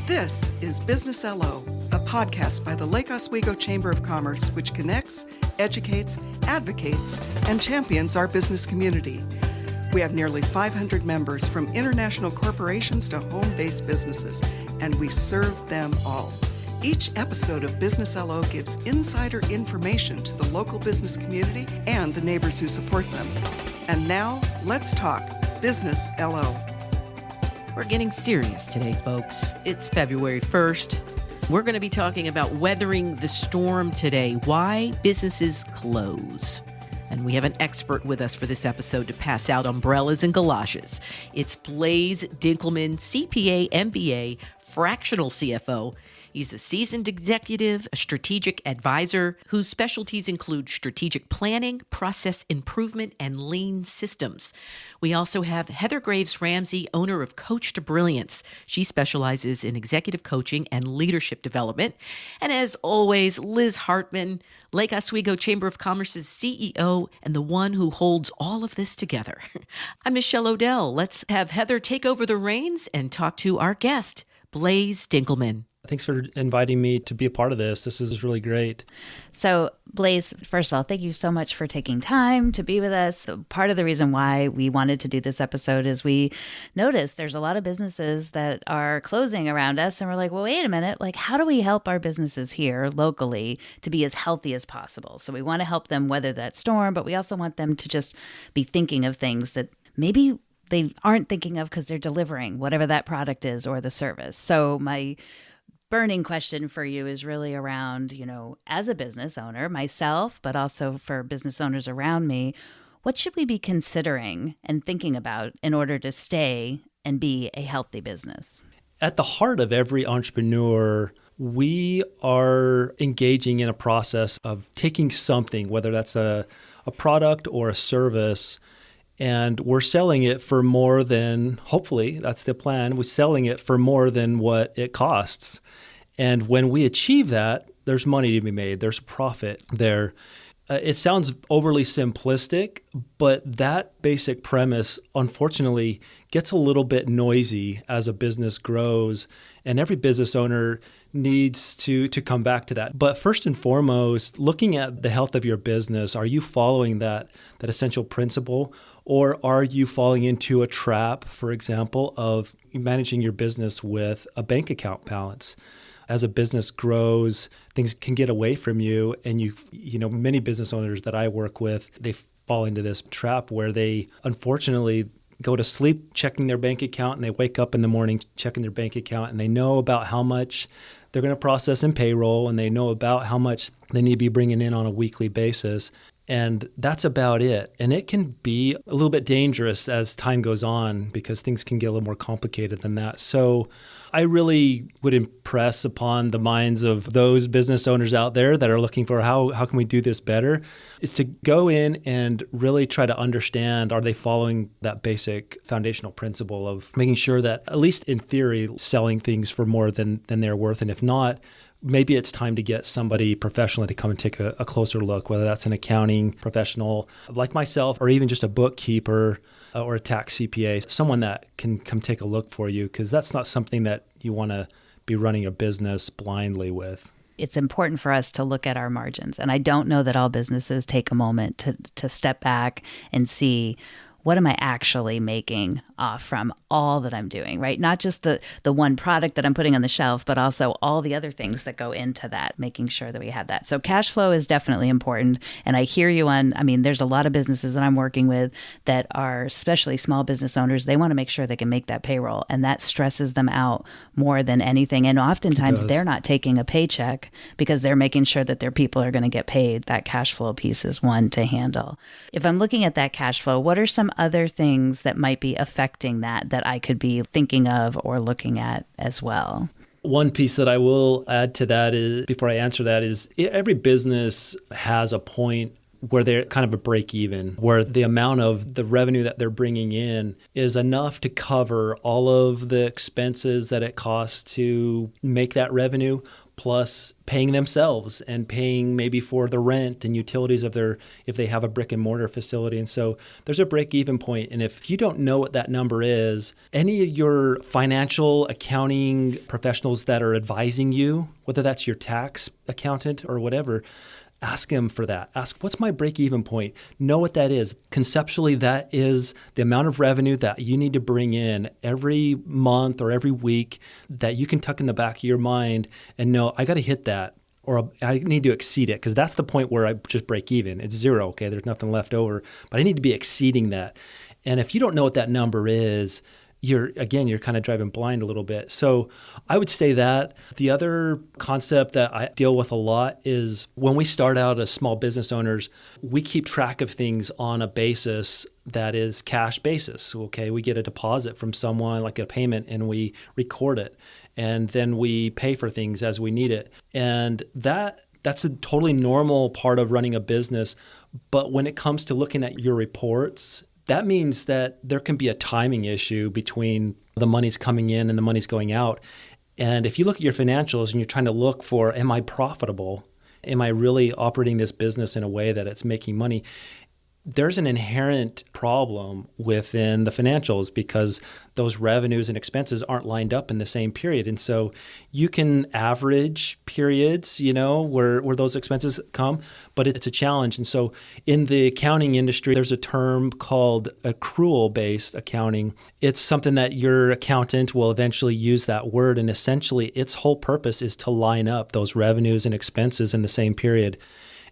This is Business LO, a podcast by the Lake Oswego Chamber of Commerce, which connects, educates, advocates, and champions our business community. We have nearly 500 members from international corporations to home-based businesses, and we serve them all. Each episode of Business LO gives insider information to the local business community and the neighbors who support them. And now, let's talk Business LO. We're getting serious today, folks. It's February 1st. We're going to be talking about weathering the storm today, why businesses close. And we have an expert with us for this episode to pass out umbrellas and galoshes. It's Blaze Dinkelman, CPA, MBA, fractional CFO. He's a seasoned executive, a strategic advisor whose specialties include strategic planning, process improvement, and lean systems. We also have Heather Graves Ramsey, owner of Coach to Brilliance. She specializes in executive coaching and leadership development. And as always, Liz Hartman, Lake Oswego Chamber of Commerce's CEO and the one who holds all of this together. I'm Michelle Odell. Let's have Heather take over the reins and talk to our guest, Blaze Dinkelman. Thanks for inviting me to be a part of this. This is really great. So, Blaze, first of all, thank you so much for taking time to be with us. Part of the reason why we wanted to do this episode is we noticed there's a lot of businesses that are closing around us, and we're like, well, wait a minute, like, how do we help our businesses here locally to be as healthy as possible? So we want to help them weather that storm, but we also want them to just be thinking of things that maybe they aren't thinking of because they're delivering whatever that product is or the service. So my burning question for you is really around, as a business owner, myself, but also for business owners around me, what should we be considering and thinking about in order to stay and be a healthy business? At the heart of every entrepreneur, we are engaging in a process of taking something, whether that's a product or a service, and we're selling it for more than, hopefully, that's the plan, we're selling it for more than what it costs. And when we achieve that, there's money to be made. There's profit there. It sounds overly simplistic, but that basic premise, unfortunately, gets a little bit noisy as a business grows. And every business owner needs to come back to that. But first and foremost, looking at the health of your business, are you following that essential principle? Or are you falling into a trap, for example, of managing your business with a bank account balance? As a business grows, things can get away from you. And many business owners that I work with, they fall into this trap where they unfortunately go to sleep checking their bank account and they wake up in the morning checking their bank account and they know about how much they're going to process in payroll and they know about how much they need to be bringing in on a weekly basis. And that's about it. And it can be a little bit dangerous as time goes on because things can get a little more complicated than that. So I really would impress upon the minds of those business owners out there that are looking for how can we do this better, is to go in and really try to understand, are they following that basic foundational principle of making sure that, at least in theory, selling things for more than they're worth. And if not, maybe it's time to get somebody professionally to come and take a closer look, whether that's an accounting professional like myself or even just a bookkeeper or a tax CPA, someone that can come take a look for you, because that's not something that you want to be running a business blindly with. It's important for us to look at our margins. And I don't know that all businesses take a moment to step back and see, what am I actually making off from all that I'm doing, right? Not just the one product that I'm putting on the shelf, but also all the other things that go into that, making sure that we have that. So cash flow is definitely important. And I hear you there's a lot of businesses that I'm working with that are, especially small business owners, they want to make sure they can make that payroll. And that stresses them out more than anything. And oftentimes they're not taking a paycheck because they're making sure that their people are going to get paid. That cash flow piece is one to handle. If I'm looking at that cash flow, what are some other things that might be affecting that I could be thinking of or looking at as well? One piece that I will add to that is, before I answer that, is every business has a point where they're kind of a break even, where the amount of the revenue that they're bringing in is enough to cover all of the expenses that it costs to make that revenue, plus paying themselves and paying maybe for the rent and utilities of if they have a brick and mortar facility. And so there's a break-even point. And if you don't know what that number is, any of your financial accounting professionals that are advising you, whether that's your tax accountant or whatever, ask them for that. Ask, what's my break-even point? Know what that is. Conceptually, that is the amount of revenue that you need to bring in every month or every week that you can tuck in the back of your mind and know, I got to hit that, or I need to exceed it, because that's the point where I just break even. It's zero, okay? There's nothing left over, but I need to be exceeding that. And if you don't know what that number is, you're kind of driving blind a little bit. So I would say that. The other concept that I deal with a lot is when we start out as small business owners, we keep track of things on a basis that is cash basis. Okay, we get a deposit from someone, like a payment, and we record it. And then we pay for things as we need it. And that's a totally normal part of running a business. But when it comes to looking at your reports, that means that there can be a timing issue between the money's coming in and the money's going out. And if you look at your financials and you're trying to look for, am I profitable? Am I really operating this business in a way that it's making money? There's an inherent problem within the financials because those revenues and expenses aren't lined up in the same period. And so you can average periods, where those expenses come, but it's a challenge. And so in the accounting industry, there's a term called accrual-based accounting. It's something that your accountant will eventually use that word. And essentially, its whole purpose is to line up those revenues and expenses in the same period.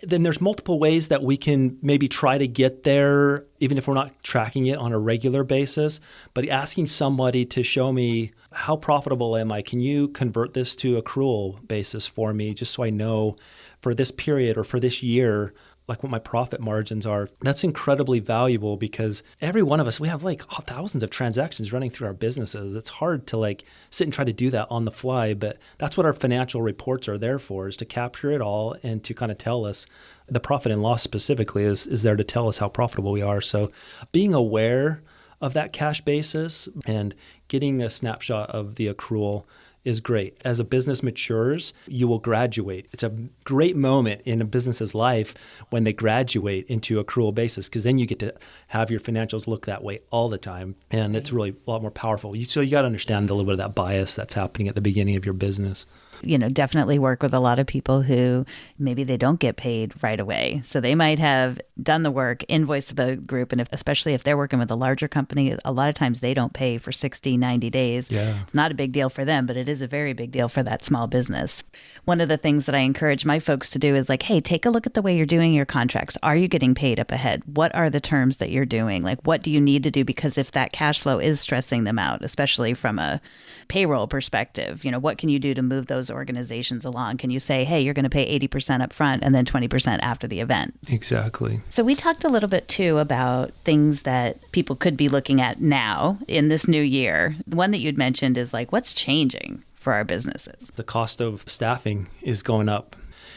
Then there's multiple ways that we can maybe try to get there, even if we're not tracking it on a regular basis, but asking somebody to show me, how profitable am I? Can you convert this to accrual basis for me, just so I know for this period or for this year, like what my profit margins are? That's incredibly valuable because every one of us, we have thousands of transactions running through our businesses. It's hard to sit and try to do that on the fly, but that's what our financial reports are there for, is to capture it all and to kind of tell us. The profit and loss specifically is there to tell us how profitable we are. So being aware of that cash basis and getting a snapshot of the accrual is great. As a business matures, you will graduate. It's a great moment in a business's life when they graduate into accrual basis, because then you get to have your financials look that way all the time. And it's really a lot more powerful. So you got to understand a little bit of that bias that's happening at the beginning of your business. Definitely work with a lot of people who maybe they don't get paid right away. So they might have done the work, invoiced the group. And especially if they're working with a larger company, a lot of times they don't pay for 60, 90 days. Yeah. It's not a big deal for them, but it is a very big deal for that small business. One of the things that I encourage my folks to do is hey, take a look at the way you're doing your contracts. Are you getting paid up ahead? What are the terms that you're doing? What do you need to do? Because if that cash flow is stressing them out, especially from a payroll perspective, what can you do to move those organizations along? Can you say, hey, you're going to pay 80% up front and then 20% after the event? Exactly. So we talked a little bit too about things that people could be looking at now in this new year. The one that you'd mentioned is what's changing for our businesses? The cost of staffing is going up.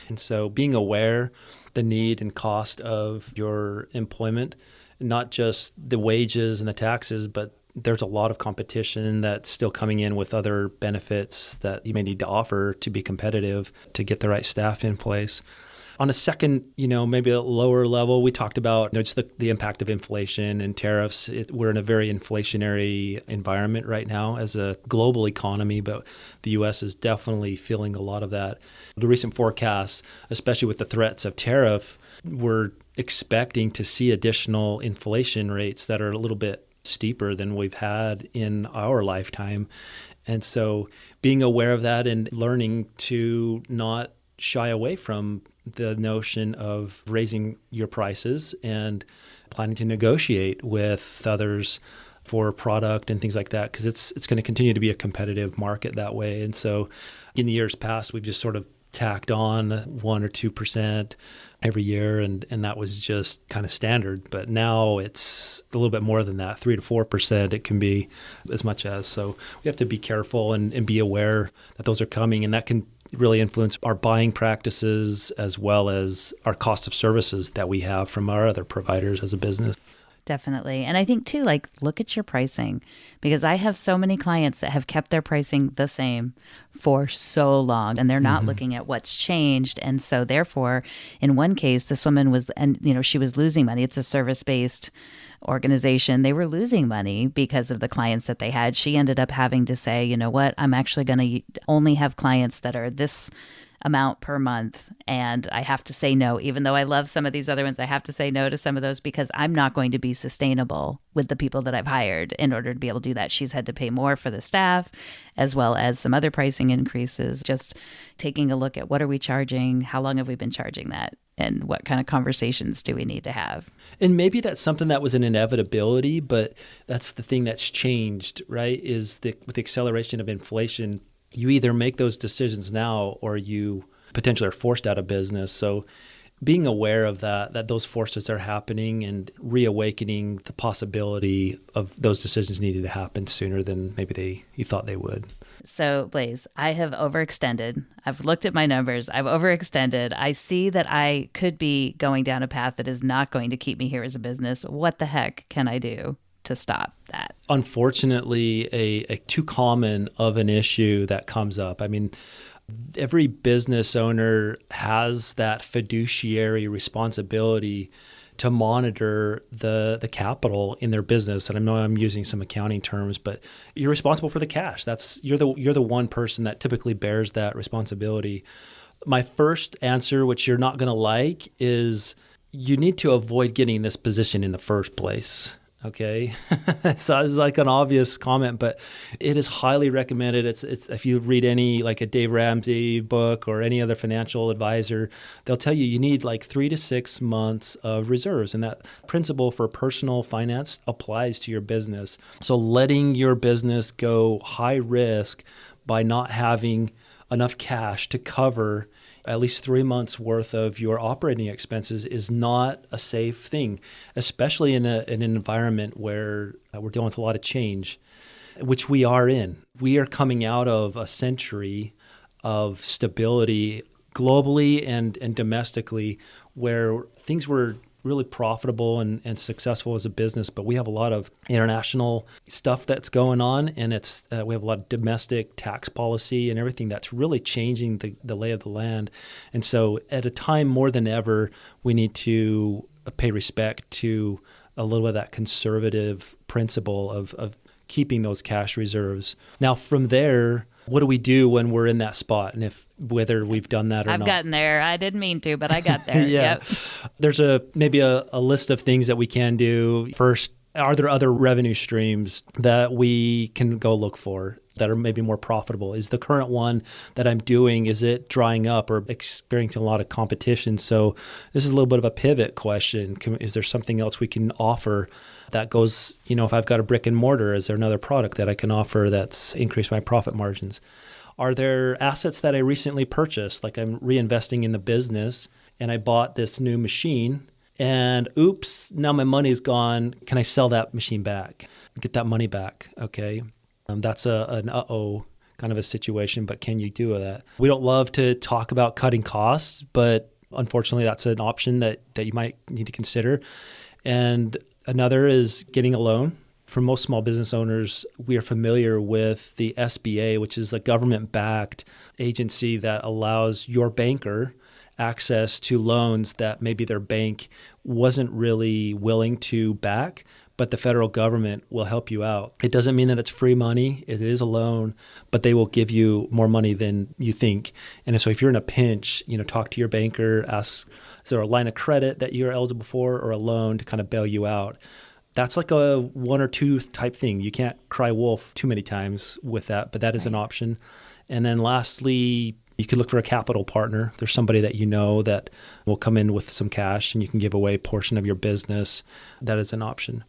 And so being aware the need and cost of your employment, not just the wages and the taxes, but there's a lot of competition that's still coming in with other benefits that you may need to offer to be competitive, to get the right staff in place. On a second, maybe a lower level, we talked about just the impact of inflation and tariffs. We're in a very inflationary environment right now as a global economy, but the U.S. is definitely feeling a lot of that. The recent forecasts, especially with the threats of tariff, we're expecting to see additional inflation rates that are a little bit steeper than we've had in our lifetime. And so being aware of that and learning to not shy away from the notion of raising your prices and planning to negotiate with others for product and things like that, because it's going to continue to be a competitive market that way. And so in the years past, we've just sort of tacked on 1 or 2% every year, and that was just kind of standard. But now it's a little bit more than that, 3 to 4%. It can be as much as. So we have to be careful and be aware that those are coming, and that can really influence our buying practices as well as our cost of services that we have from our other providers as a business. Definitely. And I think too, like, look at your pricing, because I have so many clients that have kept their pricing the same for so long, and they're not looking at what's changed. And so therefore, in one case, this woman was, and she was losing money. It's a service-based organization. They were losing money because of the clients that they had. She ended up having to say, you know what, I'm actually going to only have clients that are this amount per month, and I have to say no. Even though I love some of these other ones, I have to say no to some of those because I'm not going to be sustainable with the people that I've hired in order to be able to do that. She's had to pay more for the staff, as well as some other pricing increases. Just taking a look at what are we charging, how long have we been charging that, and what kind of conversations do we need to have. And maybe that's something that was an inevitability, but that's the thing that's changed, right? Is with the acceleration of inflation, you either make those decisions now or you potentially are forced out of business. So being aware of that those forces are happening and reawakening the possibility of those decisions needing to happen sooner than maybe you thought they would. So, Blaze, I have overextended. I've looked at my numbers. I've overextended. I see that I could be going down a path that is not going to keep me here as a business. What the heck can I do to stop that? Unfortunately, a too common of an issue that comes up. I mean, every business owner has that fiduciary responsibility to monitor the capital in their business. And I know I'm using some accounting terms, but you're responsible for the cash. You're the one person that typically bears that responsibility. My first answer, which you're not going to like, is you need to avoid getting in this position in the first place. Okay. So it's like an obvious comment, but it is highly recommended. It's if you read any like a Dave Ramsey book or any other financial advisor, they'll tell you need like 3 to 6 months of reserves. And that principle for personal finance applies to your business. So letting your business go high risk by not having enough cash to cover at least 3 months worth of your operating expenses is not a safe thing, especially in an environment where we're dealing with a lot of change, which we are in. We are coming out of a century of stability globally and domestically where things were really profitable and successful as a business, but we have a lot of international stuff that's going on, and we have a lot of domestic tax policy and everything that's really changing the lay of the land. And so at a time more than ever, we need to pay respect to a little bit of that conservative principle of keeping those cash reserves. Now, from there, what do we do when we're in that spot, and whether we've done that or not? I've gotten there. I didn't mean to, but I got there. Yeah. Yep. There's maybe a list of things that we can do. First, are there other revenue streams that we can go look for that are maybe more profitable? Is the current one that I'm doing, is it drying up or experiencing a lot of competition? So this is a little bit of a pivot question. Is there something else we can offer that goes, if I've got a brick and mortar, is there another product that I can offer that's increased my profit margins? Are there assets that I recently purchased, like I'm reinvesting in the business and I bought this new machine and oops, now my money's gone. Can I sell that machine back? Get that money back, okay? That's an uh-oh kind of a situation, but can you do that? We don't love to talk about cutting costs, but unfortunately that's an option that you might need to consider. And another is getting a loan. For most small business owners, we are familiar with the SBA, which is a government-backed agency that allows your banker access to loans that maybe their bank wasn't really willing to back, but the federal government will help you out. It doesn't mean that it's free money. It is a loan, but they will give you more money than you think. And so if you're in a pinch, talk to your banker, ask, is there a line of credit that you're eligible for or a loan to kind of bail you out? That's like a 1 or 2 type thing. You can't cry wolf too many times with that, but that is an option. And then lastly, you could look for a capital partner. There's somebody that you know that will come in with some cash and you can give away a portion of your business. That is an option.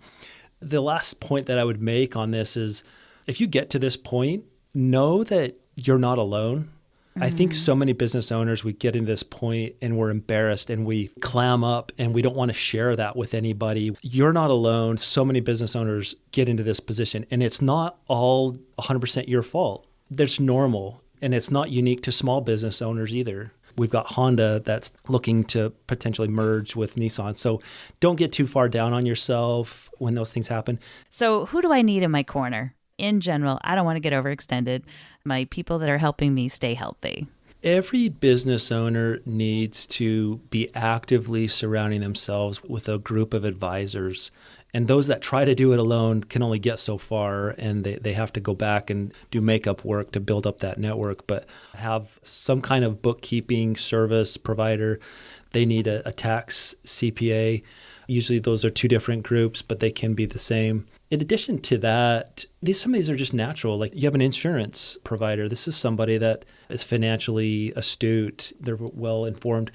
The last point that I would make on this is if you get to this point, know that you're not alone. I think so many business owners, we get into this point and we're embarrassed and we clam up and we don't want to share that with anybody. You're not alone. So many business owners get into this position and it's not all 100% your fault. There's normal and it's not unique to small business owners either. We've got Honda that's looking to potentially merge with Nissan. So don't get too far down on yourself when those things happen. So who do I need in my corner? In general, I don't want to get overextended. My people that are helping me stay healthy. Every business owner needs to be actively surrounding themselves with a group of advisors. And those that try to do it alone can only get so far, and they have to go back and do makeup work to build up that network. But have some kind of bookkeeping service provider. They need a tax CPA. Usually those are two different groups, but they can be the same. In addition to that, some of these are just natural. Like you have an insurance provider. This is somebody that is financially astute. They're well informed.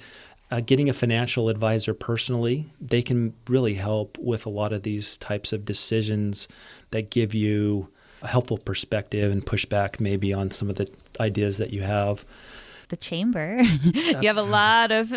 Getting a financial advisor personally, they can really help with a lot of these types of decisions that give you a helpful perspective and pushback maybe on some of the ideas that you have. The chamber. You have a lot of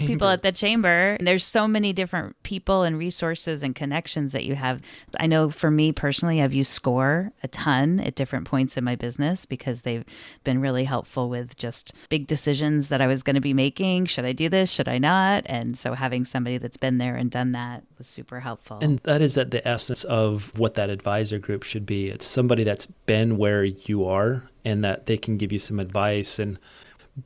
people at the chamber. There's so many different people and resources and connections that you have. I know for me personally, I've used SCORE a ton at different points in my business because they've been really helpful with just big decisions that I was going to be making. Should I do this? Should I not? And so having somebody that's been there and done that was super helpful. And that is at the essence of what that advisor group should be. It's somebody that's been where you are and that they can give you some advice and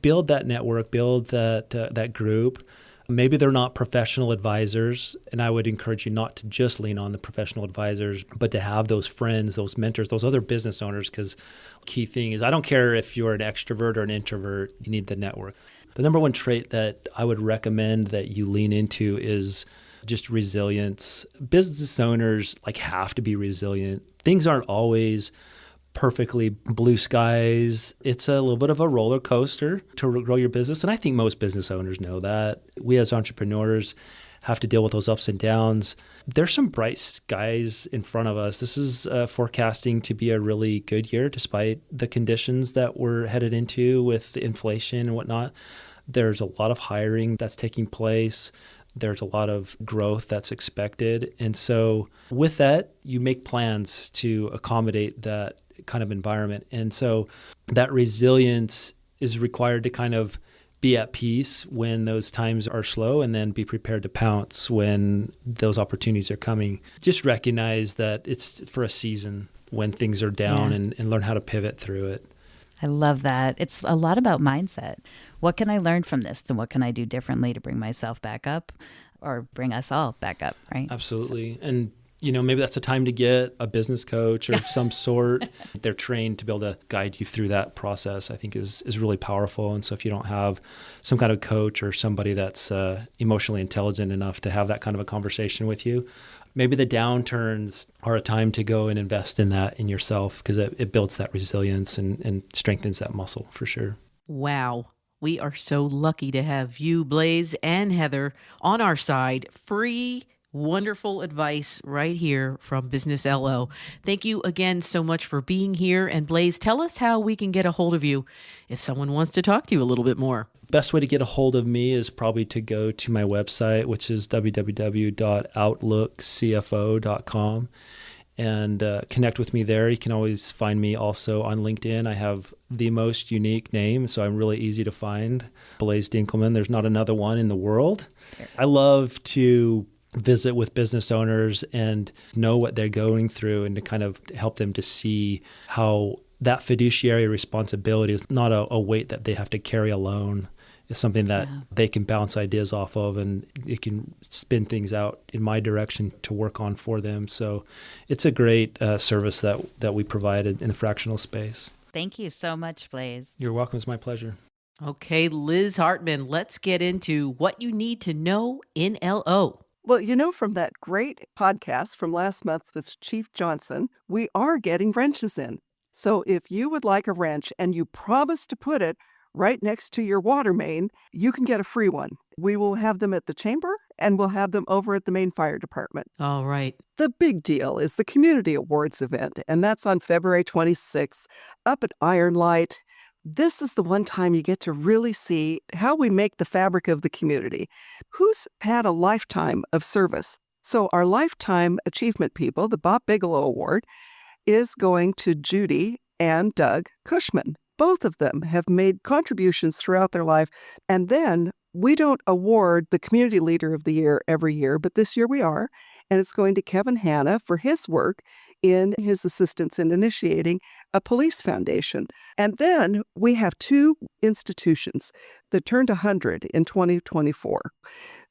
build that network, build that group. Maybe they're not professional advisors, and I would encourage you not to just lean on the professional advisors, but to have those friends, those mentors, those other business owners, because key thing is I don't care if you're an extrovert or an introvert, you need the network. The number one trait that I would recommend that you lean into is just resilience. Business owners have to be resilient. Things aren't always perfectly blue skies. It's a little bit of a roller coaster to grow your business. And I think most business owners know that. We as entrepreneurs have to deal with those ups and downs. There's some bright skies in front of us. This is forecasting to be a really good year despite the conditions that we're headed into with the inflation and whatnot. There's a lot of hiring that's taking place. There's a lot of growth that's expected. And so with that, you make plans to accommodate that kind of environment. And so that resilience is required to kind of be at peace when those times are slow and then be prepared to pounce when those opportunities are coming. Just recognize that it's for a season when things are down and learn how to pivot through it. I love that. It's a lot about mindset. What can I learn from this? Then what can I do differently to bring myself back up or bring us all back up, right? Absolutely. And maybe that's a time to get a business coach or some sort. They're trained to be able to guide you through that process, I think is really powerful. And so if you don't have some kind of coach or somebody that's emotionally intelligent enough to have that kind of a conversation with you, maybe the downturns are a time to go and invest in that in yourself because it builds that resilience and strengthens that muscle for sure. Wow. We are so lucky to have you, Blaze, and Heather on our side. Free wonderful advice right here from Business LO. Thank you again so much for being here. And Blaze, tell us how we can get a hold of you if someone wants to talk to you a little bit more. Best way to get a hold of me is probably to go to my website, which is www.outlookcfo.com, and connect with me there. You can always find me also on LinkedIn. I have the most unique name, so I'm really easy to find. Blaze Dinkelman. There's not another one in the world. I love to visit with business owners and know what they're going through and to kind of help them to see how that fiduciary responsibility is not a weight that they have to carry alone. It's something that they can bounce ideas off of and it can spin things out in my direction to work on for them. So it's a great service that we provided in the fractional space. Thank you so much, Blaze. You're welcome. It's my pleasure. Okay, Liz Hartman, let's get into what you need to know in LO. Well, from that great podcast from last month with Chief Johnson, we are getting wrenches in. So if you would like a wrench and you promise to put it right next to your water main, you can get a free one. We will have them at the chamber and we'll have them over at the Maine Fire Department. All right. The big deal is the Community Awards event, and that's on February 26th up at Iron Light. This is the one time you get to really see how we make the fabric of the community. Who's had a lifetime of service? So our Lifetime Achievement people, the Bob Bigelow Award, is going to Judy and Doug Cushman. both of them have made contributions throughout their life. And then we don't award the Community Leader of the Year every year, but this year we are. And it's going to Kevin Hanna for his work in his assistance in initiating a police foundation. And then we have two institutions that turned 100 in 2024.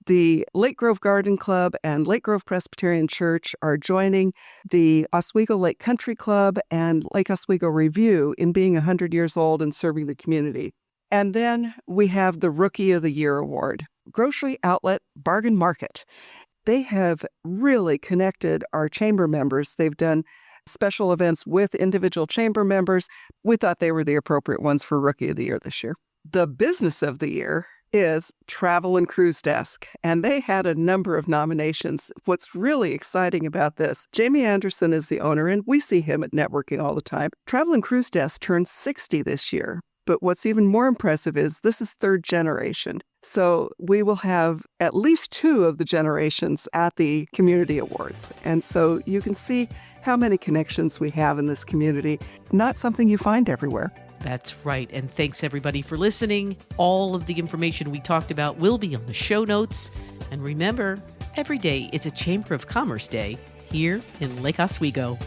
The Lake Grove Garden Club and Lake Grove Presbyterian Church are joining the Oswego Lake Country Club and Lake Oswego Review in being 100 years old and serving the community. And then we have the Rookie of the Year Award, Grocery Outlet Bargain Market. They have really connected our chamber members. They've done special events with individual chamber members. We thought they were the appropriate ones for Rookie of the Year this year. The Business of the Year is Travel and Cruise Desk, and they had a number of nominations. What's really exciting about this, Jamie Anderson is the owner, and we see him at networking all the time. Travel and Cruise Desk turned 60 this year. But what's even more impressive is this is third generation. So we will have at least two of the generations at the community awards. And so you can see how many connections we have in this community. Not something you find everywhere. That's right. And thanks everybody for listening. All of the information we talked about will be on the show notes. And remember, every day is a Chamber of Commerce Day here in Lake Oswego.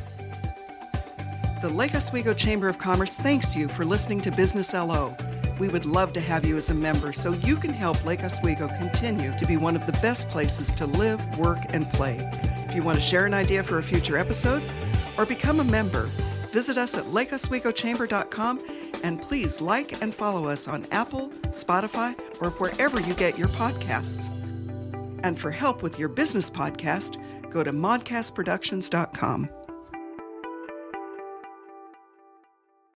The Lake Oswego Chamber of Commerce thanks you for listening to Business LO. We would love to have you as a member so you can help Lake Oswego continue to be one of the best places to live, work, and play. If you want to share an idea for a future episode or become a member, visit us at lakeoswegochamber.com and please like and follow us on Apple, Spotify, or wherever you get your podcasts. And for help with your business podcast, go to modcastproductions.com.